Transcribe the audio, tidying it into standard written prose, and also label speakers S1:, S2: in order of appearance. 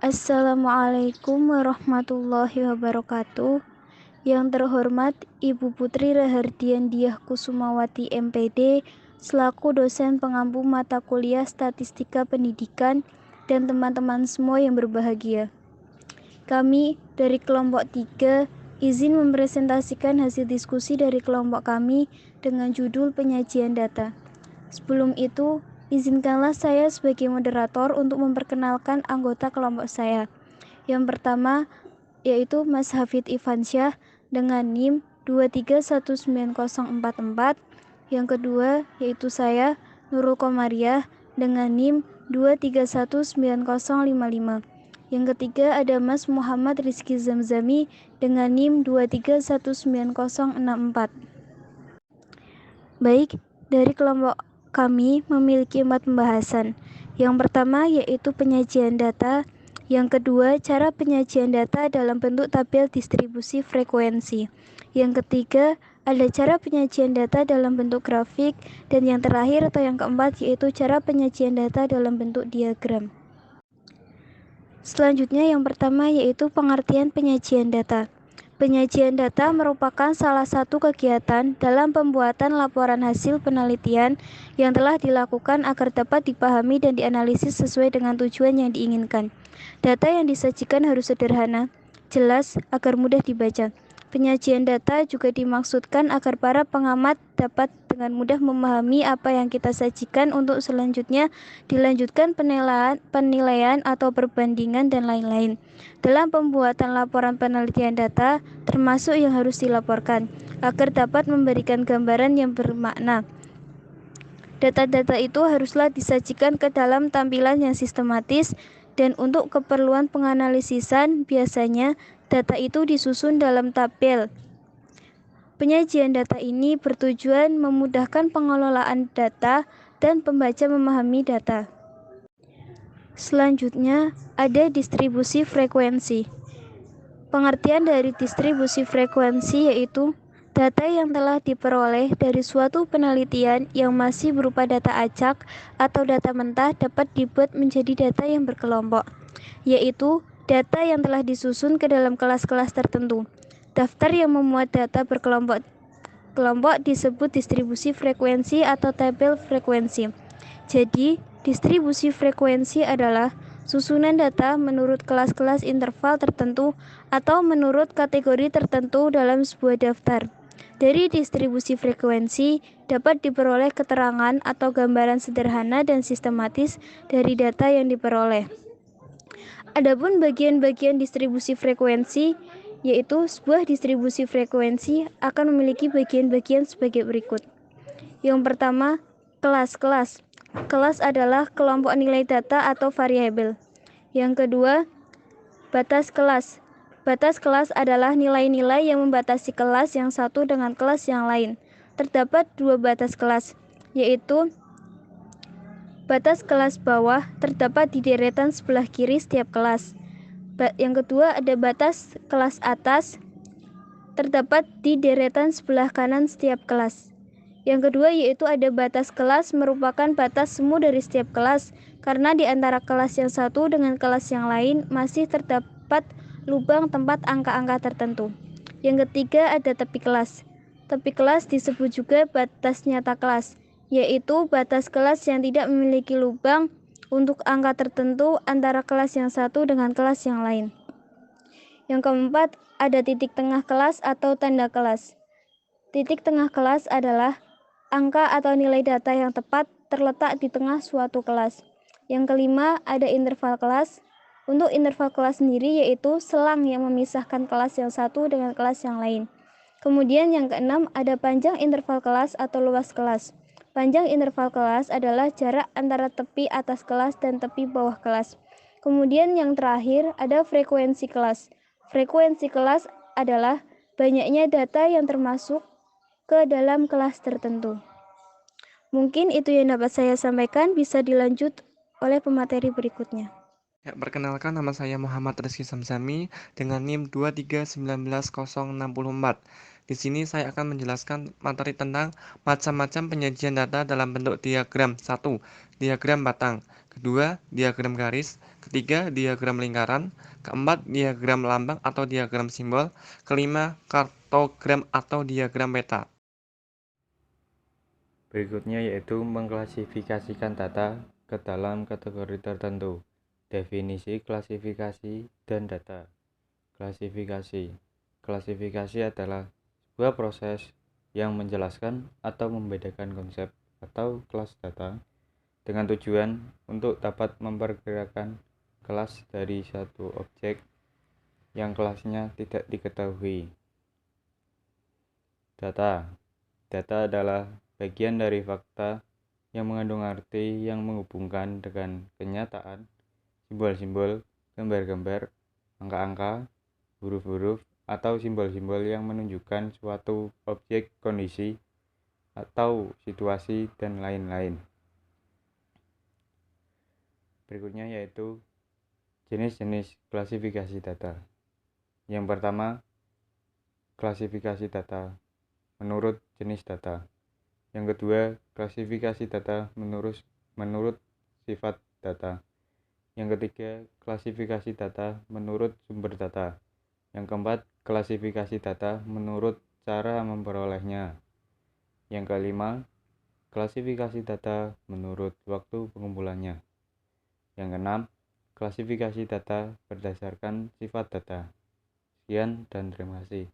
S1: Assalamualaikum warahmatullahi wabarakatuh. Yang terhormat Ibu Putri Rahardian Diah Kusumawati MPD selaku dosen pengampu mata kuliah Statistika Pendidikan dan teman-teman semua yang berbahagia. Kami dari kelompok 3 izin mempresentasikan hasil diskusi dari kelompok kami dengan judul penyajian data. Sebelum itu, izinkanlah saya sebagai moderator untuk memperkenalkan anggota kelompok saya. Yang pertama yaitu Mas Hafid Ifansyah dengan NIM 2319044. Yang kedua yaitu saya Nurul Komariah dengan NIM 2319055. Yang ketiga ada Mas Muhammad Rizky Zamzami dengan NIM 2319064. Baik, dari kelompok kami memiliki 4 pembahasan. Yang pertama yaitu penyajian data, yang kedua cara penyajian data dalam bentuk tabel distribusi frekuensi, yang ketiga ada cara penyajian data dalam bentuk grafik, dan yang terakhir atau yang keempat yaitu cara penyajian data dalam bentuk diagram. Selanjutnya yang pertama yaitu pengertian penyajian data. Penyajian data merupakan salah satu kegiatan dalam pembuatan laporan hasil penelitian yang telah dilakukan agar dapat dipahami dan dianalisis sesuai dengan tujuan yang diinginkan. Data yang disajikan harus sederhana, jelas, agar mudah dibaca. Penyajian data juga dimaksudkan agar para pengamat dapat dengan mudah memahami apa yang kita sajikan untuk selanjutnya dilanjutkan penilaian atau perbandingan dan lain-lain. Dalam pembuatan laporan penelitian data, termasuk yang harus dilaporkan, agar dapat memberikan gambaran yang bermakna. Data-data itu haruslah disajikan ke dalam tampilan yang sistematis, dan untuk keperluan penganalisisan biasanya data itu disusun dalam tabel. Penyajian data ini bertujuan memudahkan pengelolaan data dan pembaca memahami data. Selanjutnya, ada distribusi frekuensi. Pengertian dari distribusi frekuensi yaitu data yang telah diperoleh dari suatu penelitian yang masih berupa data acak atau data mentah dapat dibuat menjadi data yang berkelompok, yaitu data yang telah disusun ke dalam kelas-kelas tertentu. Daftar yang memuat data berkelompok disebut distribusi frekuensi atau tabel frekuensi. Jadi, distribusi frekuensi adalah susunan data menurut kelas-kelas interval tertentu atau menurut kategori tertentu dalam sebuah daftar. Dari distribusi frekuensi dapat diperoleh keterangan atau gambaran sederhana dan sistematis dari data yang diperoleh. Adapun bagian-bagian distribusi frekuensi, yaitu sebuah distribusi frekuensi akan memiliki bagian-bagian sebagai berikut. Yang pertama, kelas-kelas. Kelas adalah kelompok nilai data atau variabel. Yang kedua, batas kelas. Batas kelas adalah nilai-nilai yang membatasi kelas yang satu dengan kelas yang lain. Terdapat 2 batas kelas, yaitu batas kelas bawah terdapat di deretan sebelah kiri setiap kelas. Yang kedua ada batas kelas atas terdapat di deretan sebelah kanan setiap kelas. Yang kedua yaitu ada batas kelas merupakan batas semu dari setiap kelas, karena di antara kelas yang satu dengan kelas yang lain masih terdapat lubang tempat angka-angka tertentu. Yang ketiga ada tepi kelas. Tepi kelas disebut juga batas nyata kelas, yaitu batas kelas yang tidak memiliki lubang untuk angka tertentu antara kelas yang satu dengan kelas yang lain. Yang keempat, ada titik tengah kelas atau tanda kelas. Titik tengah kelas adalah angka atau nilai data yang tepat terletak di tengah suatu kelas. Yang kelima, ada interval kelas. Untuk interval kelas sendiri yaitu selang yang memisahkan kelas yang satu dengan kelas yang lain. Kemudian yang keenam, ada panjang interval kelas atau luas kelas. Panjang interval kelas adalah jarak antara tepi atas kelas dan tepi bawah kelas. Kemudian yang terakhir ada frekuensi kelas. Frekuensi kelas adalah banyaknya data yang termasuk ke dalam kelas tertentu. Mungkin itu yang dapat saya sampaikan, bisa dilanjut oleh pemateri berikutnya.
S2: Ya, perkenalkan nama saya Muhammad Rizky Zamzami dengan NIM 2319064. Di sini saya akan menjelaskan materi tentang macam-macam penyajian data dalam bentuk diagram. 1. Diagram batang. kedua, diagram garis, ketiga, diagram lingkaran, keempat, diagram lambang atau diagram simbol, kelima, kartogram atau diagram peta.
S3: Berikutnya yaitu mengklasifikasikan data ke dalam kategori tertentu. Definisi klasifikasi dan data. Klasifikasi. Klasifikasi adalah sebuah proses yang menjelaskan atau membedakan konsep atau kelas data dengan tujuan untuk dapat memperkirakan kelas dari satu objek yang kelasnya tidak diketahui. Data. Data adalah bagian dari fakta yang mengandung arti yang menghubungkan dengan kenyataan, simbol-simbol, gambar-gambar, angka-angka, huruf-huruf, atau simbol-simbol yang menunjukkan suatu objek, kondisi, atau situasi, dan lain-lain. Berikutnya yaitu jenis-jenis klasifikasi data. Yang pertama, klasifikasi data menurut jenis data. Yang kedua, klasifikasi data menurut sifat data. Yang ketiga, klasifikasi data menurut sumber data. Yang keempat, klasifikasi data menurut cara memperolehnya. Yang kelima, klasifikasi data menurut waktu pengumpulannya. Yang keenam, klasifikasi data berdasarkan sifat data. Sekian dan terima kasih.